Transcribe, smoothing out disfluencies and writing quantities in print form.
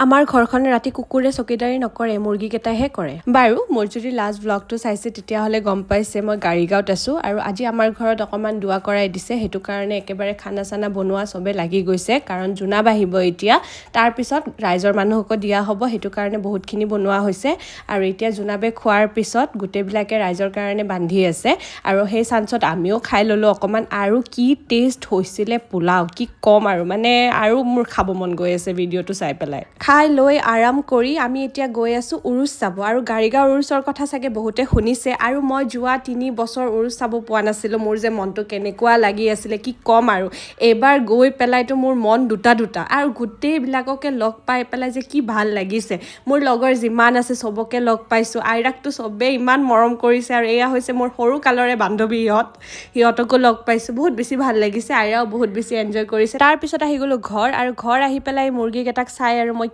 আমাৰ ঘৰখন ৰাতি কুকুৰে চকীদাৰী নকৰে, মুৰ্গীকেইটাইহে কৰে। বাৰু মোৰ যদি লাষ্ট ব্লগটো চাইছে তেতিয়াহ'লে গম পাইছে মই গাড়ীগাঁৱত আছোঁ আৰু আজি আমাৰ ঘৰত অকণমান দোৱা কৰাই দিছে, সেইটো কাৰণে একেবাৰে খানা চানা বনোৱা চবে লাগি গৈছে, কাৰণ জোনাব আহিব এতিয়া। তাৰপিছত ৰাইজৰ মানুহকো দিয়া হ'ব, সেইটো কাৰণে বহুতখিনি বনোৱা হৈছে আৰু এতিয়া জোনাবে খোৱাৰ পিছত গোটেইবিলাকে ৰাইজৰ কাৰণে বান্ধি আছে আৰু সেই চান্সত আমিও খাই ল'লোঁ অকণমান। আৰু কি টেষ্ট হৈছিলে পোলাও, কি ক'ম আৰু মোৰ খাব মন গৈ আছে ভিডিঅ'টো চাই পেলাই। খাই লৈ আৰাম কৰি আমি এতিয়া গৈ আছোঁ উৰুচ চাব। আৰু গাৰিগাঁও উৰুচৰ কথা চাগে বহুতে শুনিছে, আৰু মই যোৱা 3 বছৰ উৰুচ চাব পোৱা নাছিলোঁ। মোৰ যে মনটো কেনেকুৱা লাগি আছিলে কি ক'ম আৰু। এইবাৰ গৈ পেলাইতো মোৰ মন দুটা আৰু গোটেইবিলাককে লগ পাই পেলাই যে কি ভাল লাগিছে। মোৰ লগৰ যিমান আছে চবকে লগ পাইছোঁ, আইৰাকটো চবেই ইমান মৰম কৰিছে আৰু এয়া হৈছে মোৰ সৰু কালৰে বান্ধৱী সিহঁতকো লগ পাইছোঁ, বহুত বেছি ভাল লাগিছে। আইৰাও বহুত বেছি এনজয় কৰিছে। তাৰপিছত আহি গ'লোঁ ঘৰ, আৰু ঘৰ আহি পেলাই মুৰ্গীকেইটাক চাই আৰু মই